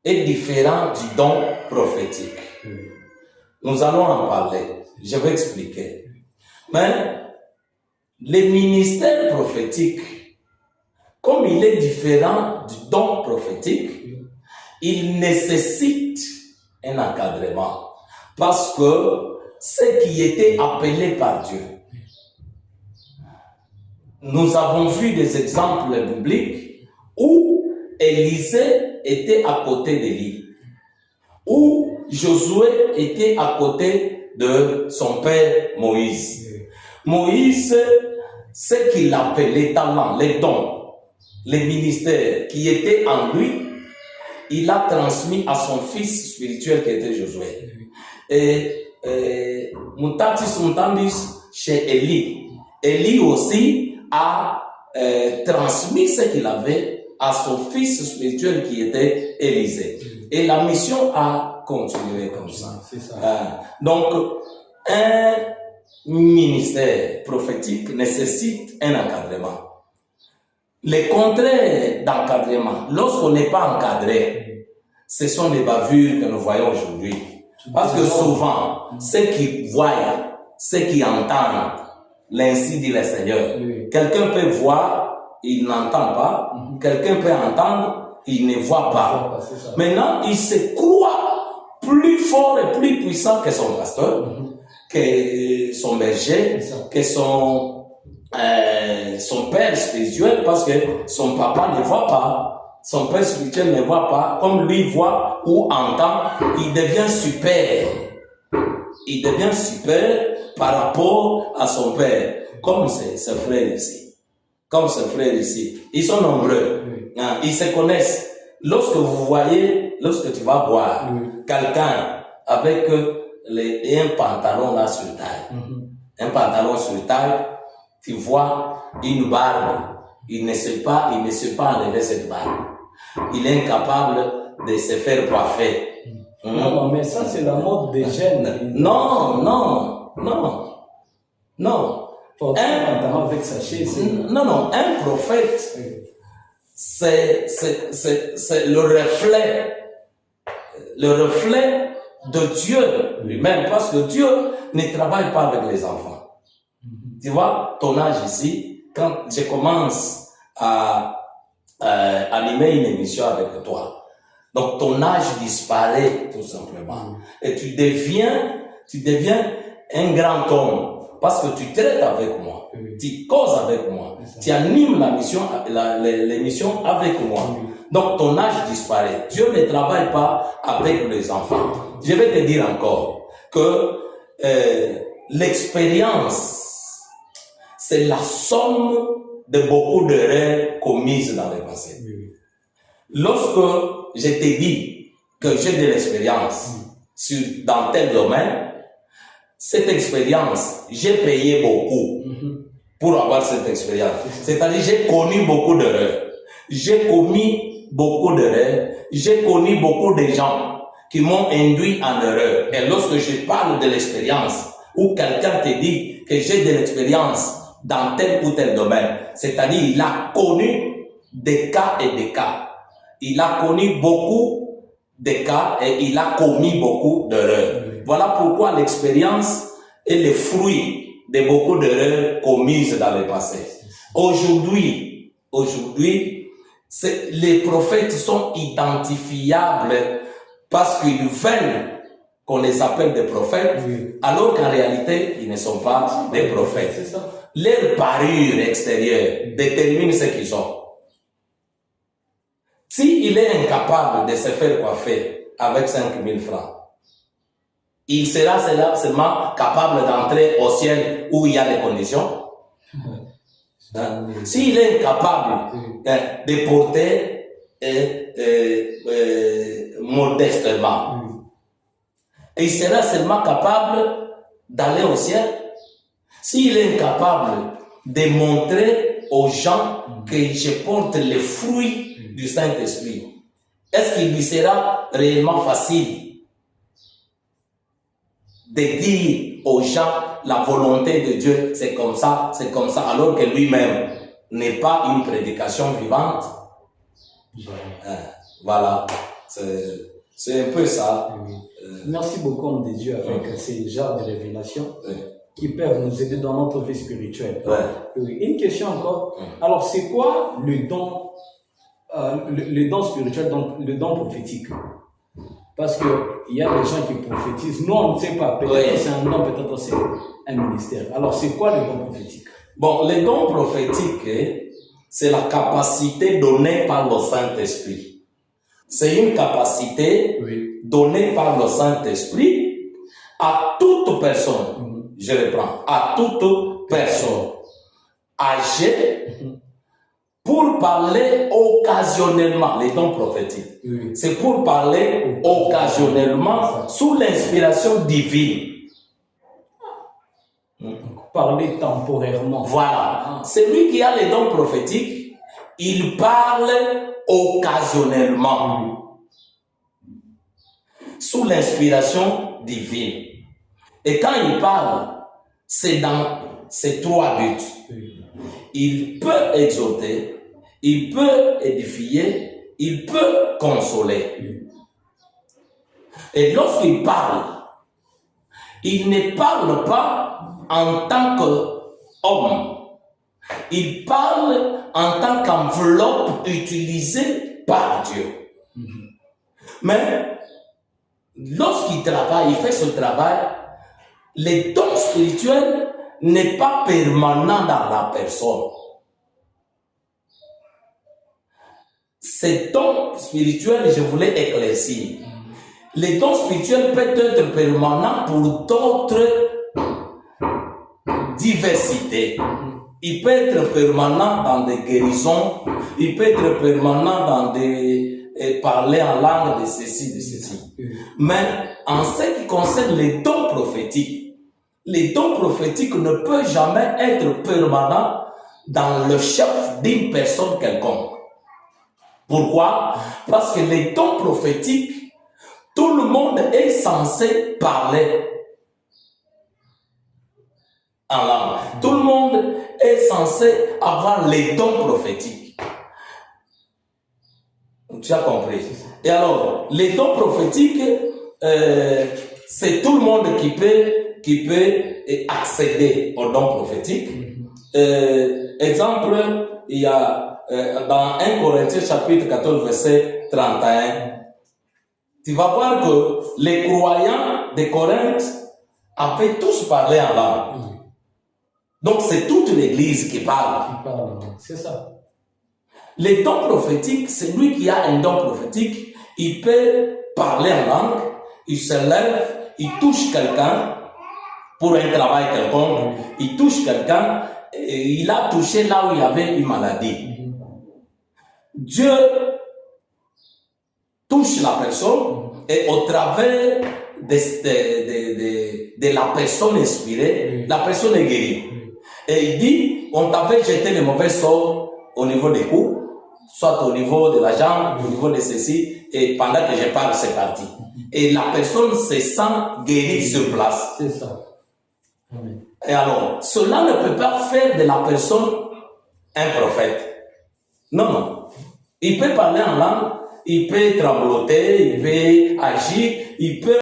est différent du don prophétique. Nous allons en parler. Je vais expliquer. Mais le ministère prophétique, comme il est différent du don prophétique, il nécessite un encadrement. Parce que ceux qui étaient appelés par Dieu, nous avons vu des exemples bibliques où Élisée était à côté d'Élie, où Josué était à côté de son père Moïse. Moïse, ce qu'il appelait les talents, les dons, les ministères qui étaient en lui, il a transmis à son fils spirituel qui était Josué. Et mutatis mutandis chez Élie. Élie aussi a transmis ce qu'il avait à son fils spirituel qui était Élisée. Et la mission a continué comme ça. Donc, un ministère prophétique nécessite un encadrement. Le contraire d'encadrement, lorsqu'on n'est pas encadré, ce sont des bavures que nous voyons aujourd'hui. Parce que souvent, ceux qui voient, ceux qui entendent, l'ainsi dit le Seigneur. Quelqu'un peut voir, il n'entend pas. Quelqu'un peut entendre, il ne voit pas. Maintenant, il se croit plus fort et plus puissant que son pasteur, que son berger, que son père spirituel, parce que son papa ne voit pas. Son père spirituel ne voit pas. Comme lui voit ou entend, il devient super. Il devient super par rapport à son père. Comme ses frères ici. Comme ses frères ici. Ils sont nombreux. Ils se connaissent. Lorsque vous voyez, lorsque tu vas voir quelqu'un avec un pantalon là sur taille, un pantalon sur taille, tu vois une barbe, il ne sait pas enlever cette barbe. Il est incapable de se faire coiffer. Non, mais ça c'est la mode des jeunes. Non. Avec sa chaise. Non, un prophète, c'est le reflet de Dieu lui-même, parce que Dieu ne travaille pas avec les enfants. Tu vois, ton âge ici, quand je commence à animer une émission avec toi, donc ton âge disparaît tout simplement. Et tu deviens un grand homme, parce que tu traites avec moi, tu causes avec moi, tu animes l'émission avec moi. Donc ton âge disparaît. Dieu ne travaille pas avec les enfants. Je vais te dire encore que l'expérience, c'est la somme de beaucoup d'erreurs commises dans le passé. Lorsque je t'ai dit que j'ai de l'expérience dans tel domaine, cette expérience, j'ai payé beaucoup pour avoir cette expérience. C'est-à-dire, j'ai connu beaucoup d'erreurs. J'ai commis beaucoup d'erreurs. J'ai connu beaucoup de gens qui m'ont induit en erreur. Et lorsque je parle de l'expérience, ou quelqu'un te dit que j'ai de l'expérience dans tel ou tel domaine, c'est-à-dire, il a connu des cas et des cas. Il a connu beaucoup de cas et il a commis beaucoup d'erreurs. Voilà pourquoi l'expérience est le fruit de beaucoup d'erreurs commises dans le passé. Aujourd'hui, les prophètes sont identifiables parce qu'ils veulent qu'on les appelle des prophètes, alors qu'en réalité, ils ne sont pas des prophètes. Leur parure extérieure détermine ce qu'ils sont. S'il est incapable de se faire coiffer avec 5 000 francs, il sera seulement capable d'entrer au ciel où il y a les conditions. S'il est incapable de porter modestement, il sera seulement capable d'aller au ciel. S'il est incapable de montrer aux gens que je porte les fruits du Saint-Esprit, est-ce qu'il lui sera réellement facile de dire aux gens la volonté de Dieu, c'est comme ça, alors que lui-même n'est pas une prédication vivante? Voilà. C'est un peu ça. Oui. Merci beaucoup, homme de Dieu, avec ces genres de révélations Oui. qui peuvent nous aider dans notre vie spirituelle. Ouais. Oui. Une question encore. Alors, c'est quoi le don spirituel, donc le don prophétique? Parce qu'il y a des gens qui prophétisent. Nous, on ne sait pas. Peut-être que c'est un don, peut-être c'est un ministère. Alors, c'est quoi le don prophétique? Bon, le don prophétique, c'est la capacité donnée par le Saint-Esprit. C'est une capacité donnée par le Saint-Esprit à toute personne. Je reprends. À toute personne âgée pour parler occasionnellement. Les dons prophétiques. C'est pour parler occasionnellement sous l'inspiration divine. Parler temporairement. Voilà. Celui qui a les dons prophétiques, il parle occasionnellement. Sous l'inspiration divine. Et quand il parle, c'est dans ces trois buts. Il peut exhorter, il peut édifier, il peut consoler. Et lorsqu'il parle, il ne parle pas en tant qu'homme. Il parle en tant qu'enveloppe utilisée par Dieu. Mais lorsqu'il travaille, il fait ce travail, les dons spirituels n'est pas permanent dans la personne. Ces dons spirituels, je voulais éclaircir. Les dons spirituels peuvent être permanents pour d'autres diversités. Il peut être permanent dans des guérisons, il peut être permanent dans des parler en langue de ceci, de ceci. Mais en ce qui concerne les dons prophétiques ne peuvent jamais être permanents dans le chef d'une personne quelconque. Pourquoi? Parce que les dons prophétiques, tout le monde est censé parler en langue. Tout le monde est censé avoir les dons prophétiques. Tu as compris? Et alors, les dons prophétiques, c'est tout le monde qui peut accéder aux dons prophétiques. Exemple, il y a dans 1 Corinthiens chapitre 14 verset 31, tu vas voir que les croyants de Corinthe avaient tous parlé en langue. Donc c'est toute l'église qui parle. C'est ça. Les dons prophétiques, c'est lui qui a un don prophétique, il peut parler en langue, il se lève, il touche quelqu'un pour un travail quelconque, il touche quelqu'un, et il a touché là où il y avait une maladie. Dieu touche la personne et au travers de la personne inspirée, la personne est guérie. Et il dit, on t'avait jeté les mauvais sorts au niveau des coups, soit au niveau de la jambe, au niveau de ceci, et pendant que je parle, c'est parti. Et la personne se sent guérie sur place. C'est ça. Amen. Et alors, cela ne peut pas faire de la personne un prophète. Non, non. Il peut parler en langue, il peut trembloter, il peut agir, il peut